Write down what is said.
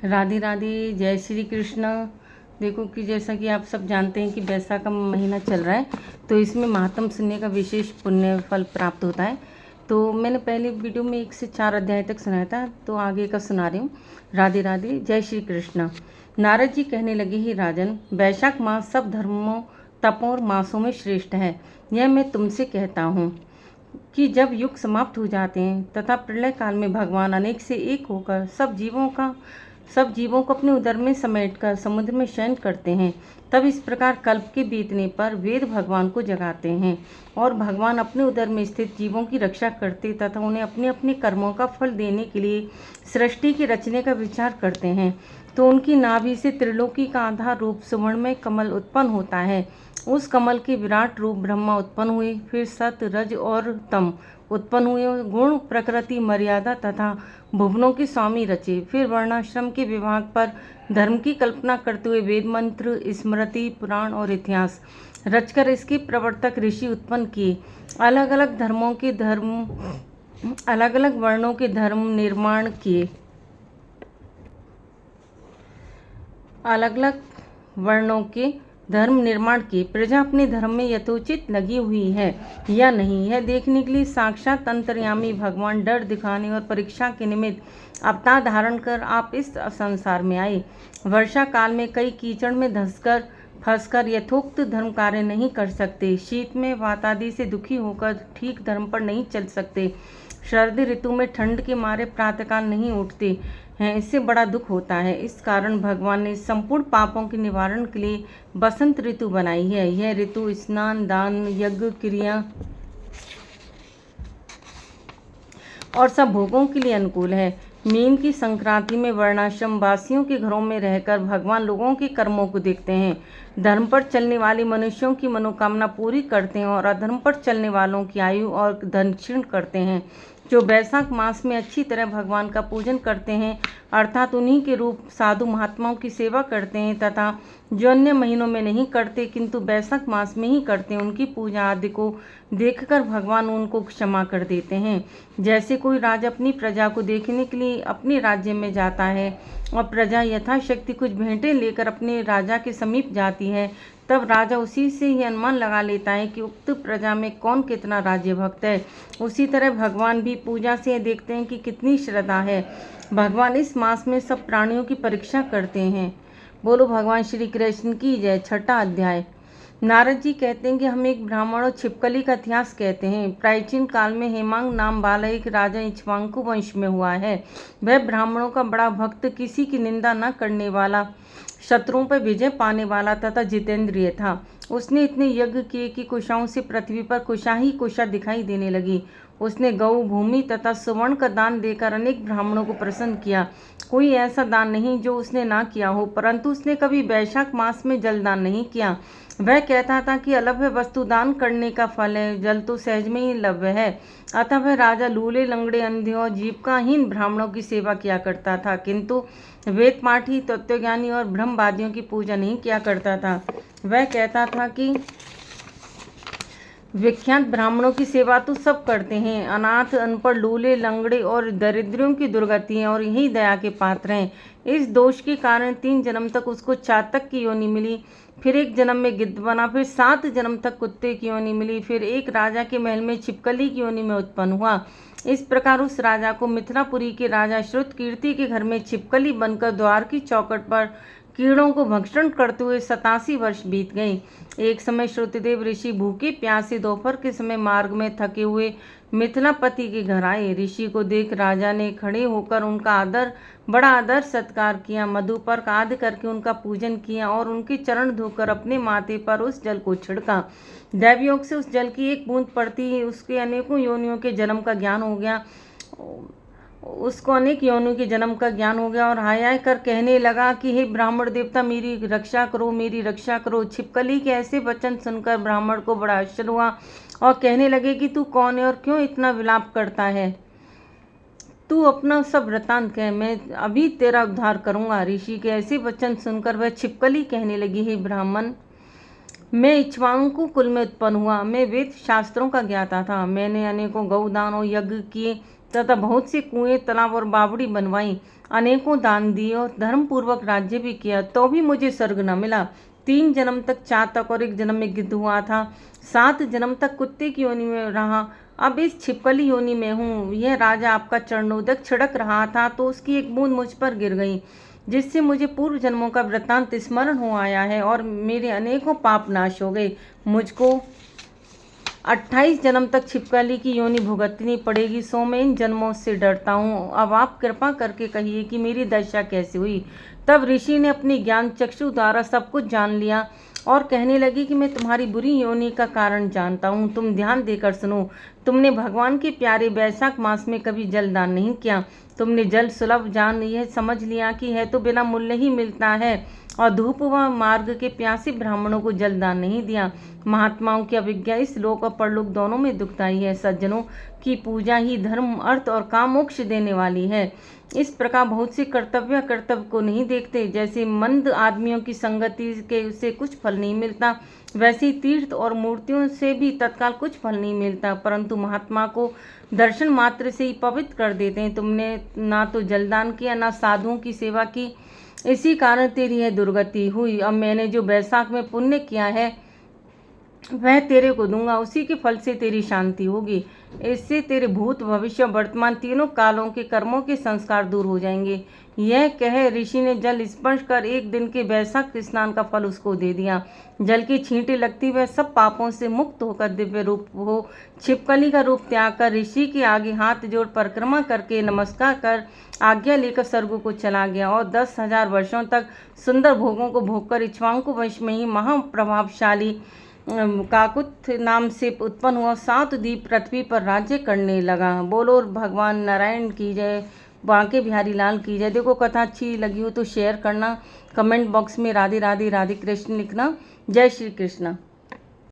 राधे राधे, जय श्री कृष्ण। देखो कि जैसा कि आप सब जानते हैं कि वैशाख का महीना चल रहा है, तो इसमें महात्म सुनने का विशेष पुण्य फल प्राप्त होता है। तो मैंने पहले वीडियो में 1 से 4 अध्याय तक सुनाया था, तो आगे का सुना रही हूँ। राधे राधे, जय श्री कृष्ण। नारद जी कहने लगे, ही राजन, वैशाख मास सब धर्मों, तपों और मासों में श्रेष्ठ है। यह मैं तुमसे कहता हूँ कि जब युग समाप्त हो जाते हैं तथा प्रलय काल में भगवान अनेक से एक होकर सब जीवों को अपने उदर में समेटकर समुद्र में शयन करते हैं, तब इस प्रकार कल्प के बीतने पर वेद भगवान को जगाते हैं और भगवान अपने उदर में स्थित जीवों की रक्षा करते तथा उन्हें अपने अपने कर्मों का फल देने के लिए सृष्टि के रचने का विचार करते हैं। तो उनकी नाभि से त्रिलोकी का आधार रूप सुवर्णमय कमल उत्पन्न होता है। उस कमल के विराट रूप ब्रह्मा उत्पन्न हुए, फिर सत, रज और तम उत्पन्न हुए, गुण, प्रकृति, मर्यादा तथा भुवनों के स्वामी रचे। फिर वर्णाश्रम के विभाग पर धर्म की कल्पना करते हुए वेद मंत्र, स्मृति, पुराण और इतिहास रचकर इसके प्रवर्तक ऋषि उत्पन्न किए। अलग अलग वर्णों के धर्म निर्माण किए। अलग अलग वर्णों के धर्म निर्माण किए। प्रजा अपने धर्म में यथोचित लगी हुई है या नहीं, यह देखने के लिए साक्षात अंतर्यामी भगवान डर दिखाने और परीक्षा के निमित्त अवतार धारण कर आप इस संसार में आए। वर्षा काल में कई कीचड़ में फंसकर यथोक्त धर्म कार्य नहीं कर सकते। शीत में वातादि से दुखी होकर ठीक धर्म पर नहीं चल सकते। शरद ऋतु में ठंड के मारे प्रातःकाल नहीं उठते हैं, इससे बड़ा दुख होता है। इस कारण भगवान ने संपूर्ण पापों के निवारण के लिए बसंत ऋतु बनाई है। यह ऋतु स्नान, दान, यज्ञ, क्रिया और सब भोगों के लिए अनुकूल है। मीन की संक्रांति में वर्णाश्रम वासियों के घरों में रहकर भगवान लोगों के कर्मों को देखते हैं, धर्म पर चलने वाले मनुष्यों की मनोकामना पूरी करते हैं और अधर्म पर चलने वालों की आयु और धन क्षीण करते हैं। जो वैशाख मास में अच्छी तरह भगवान का पूजन करते हैं, अर्थात उन्हीं के रूप साधु महात्माओं की सेवा करते हैं, तथा जो अन्य महीनों में नहीं करते किंतु वैशाख मास में ही करते हैं, उनकी पूजा आदि को देखकर भगवान उनको क्षमा कर देते हैं। जैसे कोई राजा अपनी प्रजा को देखने के लिए अपने राज्य में जाता है और प्रजा यथाशक्ति कुछ भेंटें लेकर अपने राजा के समीप जाती है, तब राजा उसी से ही अनुमान लगा लेता है कि उक्त प्रजा में कौन कितना राज्य भक्त है। उसी तरह भगवान भी पूजा से देखते हैं कि कितनी श्रद्धा है। भगवान इस मास में सब प्राणियों की परीक्षा करते हैं। बोलो भगवान श्री कृष्ण की जय। 6ठा अध्याय। नारद जी कहते हैं कि हम एक ब्राह्मण और छिपकली का इतिहास कहते हैं। प्राचीन काल में हेमांग नाम वाला एक राजा इक्ष्वाकु वंश में हुआ है। वह ब्राह्मणों का बड़ा भक्त, किसी की निंदा न करने वाला, शत्रुओं पर विजय पाने वाला तथा जितेंद्रिय था। उसने इतने यज्ञ किए कि कुशाओं से पृथ्वी पर कुशा ही कुशा दिखाई देने लगी। उसने गौ, भूमि तथा सुवर्ण का दान देकर अनेक ब्राह्मणों को प्रसन्न किया। कोई ऐसा दान नहीं जो उसने ना किया हो, परंतु उसने कभी वैशाख मास में जलदान नहीं किया। वह कहता था कि अलभ्य वस्तु दान करने का फल है, जल तो सहज में ही लभ्य है। अतः वह राजा लूले, लंगड़े, अंधे और जीविकाहीन ब्राह्मणों की सेवा किया करता था, किंतु वेद पाठी, तत्वज्ञानी और ब्रह्मवादियों की पूजा नहीं किया करता था। वह कहता था कि विख्यात ब्राह्मणों की सेवा तो सब करते हैं, अनाथ, अनपढ़, लूले, लंगड़े और दरिद्रों की दुर्गति हैं और यही दया के पात्र हैं। इस दोष के कारण 3 जन्म तक उसको चातक की योनि मिली, फिर 1 जन्म में गिद्ध बना, फिर 7 जन्म तक कुत्ते की योनि मिली, फिर एक राजा के महल में छिपकली की योनि में उत्पन्न हुआ। इस प्रकार उस राजा को मिथिलापुरी के राजा श्रुतकीर्ति के घर में छिपकली बनकर द्वार की चौखट पर कीड़ों को भक्षण करते हुए 87 वर्ष बीत गए। एक समय श्रुतदेव ऋषि भूखे प्यासे दोपहर के समय मार्ग में थके हुए मिथिलापति के घर आए। ऋषि को देख राजा ने खड़े होकर उनका बड़ा आदर सत्कार किया, मधुपर्क आदि करके उनका पूजन किया और उनके चरण धोकर अपने माथे पर उस जल को छिड़का। दैवयोग से उस जल की एक बूंद पड़ती ही उसके अनेकों योनियों के जन्म का ज्ञान हो गया। उसको अनेक योनियों के जन्म का ज्ञान हो गया और हाय हाय कर कहने लगा कि हे ब्राह्मण देवता, मेरी रक्षा करो, मेरी रक्षा करो। छिपकली के ऐसे वचन सुनकर ब्राह्मण को बड़ा आश्चर्य हुआ और कहने लगे कि तू कौन है और क्यों इतना विलाप करता है? तू अपना सब वृतांत कह, मैं अभी तेरा उद्धार करूंगा। ऋषि के ऐसे वचन सुनकर वह छिपकली कहने लगी, हे ब्राह्मण, मैं इक्ष्वाकु कुल में उत्पन्न हुआ। मैं वेद शास्त्रों का ज्ञाता था। मैंने अनेकों गौदान और यज्ञ किए, तथा बहुत से कुएं, तालाब और बावड़ी बनवाई, अनेकों दान दिए और धर्म पूर्वक राज्य भी किया, तो भी मुझे स्वर्ग न मिला। 3 जन्म तक चातक और 1 जन्म में गिद्ध हुआ था। 7 जन्म तक कुत्ते की योनि में रहा, अब इस छिपकली योनि में हूँ। यह राजा आपका चरणोदक छिड़क रहा था तो उसकी एक बूंद मुझ पर गिर गई, जिससे मुझे पूर्व जन्मों का वृत्तांत स्मरण हो आया है और मेरे अनेकों पाप नाश हो गए। मुझको 28 जन्म तक छिपकली की योनि भुगतनी पड़ेगी, सो मैं इन जन्मों से डरता हूँ। अब आप कृपा करके कहिए कि मेरी दशा कैसे हुई। तब ऋषि ने अपनी ज्ञान चक्षु द्वारा सब कुछ जान लिया और कहने लगी कि मैं तुम्हारी बुरी योनि का कारण जानता हूँ। तुम ध्यान देकर सुनो। तुमने भगवान के प्यारे वैशाख मास में कभी जल दान नहीं किया। तुमने जल सुलभ जान यह समझ लिया कि है तो बिना मूल्य ही मिलता है, और धूप व मार्ग के प्यासे ब्राह्मणों को जल दान नहीं दिया। महात्माओं की अभिज्ञा इस लोक और परलोक दोनों में दुखदायी है। सज्जनों की पूजा ही धर्म, अर्थ और काम मोक्ष देने वाली है। इस प्रकार बहुत से कर्तव्य को नहीं देखते। जैसे मंद आदमियों की संगति के से कुछ फल नहीं मिलता, वैसे ही तीर्थ और मूर्तियों से भी तत्काल कुछ फल नहीं मिलता, परंतु महात्मा को दर्शन मात्र से ही पवित्र कर देते हैं। तुमने ना तो जलदान किया, ना साधुओं की सेवा की, इसी कारण तेरी यह दुर्गति हुई। अब मैंने जो वैशाख में पुण्य किया है वह तेरे को दूंगा, उसी के फल से तेरी शांति होगी। इससे तेरे भूत, भविष्य, वर्तमान तीनों कालों के कर्मों के संस्कार दूर हो जाएंगे। यह कह ऋषि ने जल स्पर्श कर 1 दिन के वैशाख स्नान का फल उसको दे दिया। जल की छींटे लगती वह सब पापों से मुक्त होकर दिव्य रूप हो छिपकली का रूप त्याग कर ऋषि के आगे हाथ जोड़ परिक्रमा करके नमस्कार कर आज्ञा लेकर स्वर्ग को चला गया और 10,000 वर्षों तक सुंदर भोगों को भोगकर इक्ष्वाकु वंश में ही महाप्रभावशाली काकुत्थ नाम से उत्पन्न हुआ 7 द्वीप पृथ्वी पर राज्य करने लगा। बोलो भगवान नारायण की जय, बांके बिहारी लाल की जय। देखो कथा अच्छी लगी हो तो शेयर करना, कमेंट बॉक्स में राधे राधे राधे कृष्ण लिखना। जय श्री कृष्ण।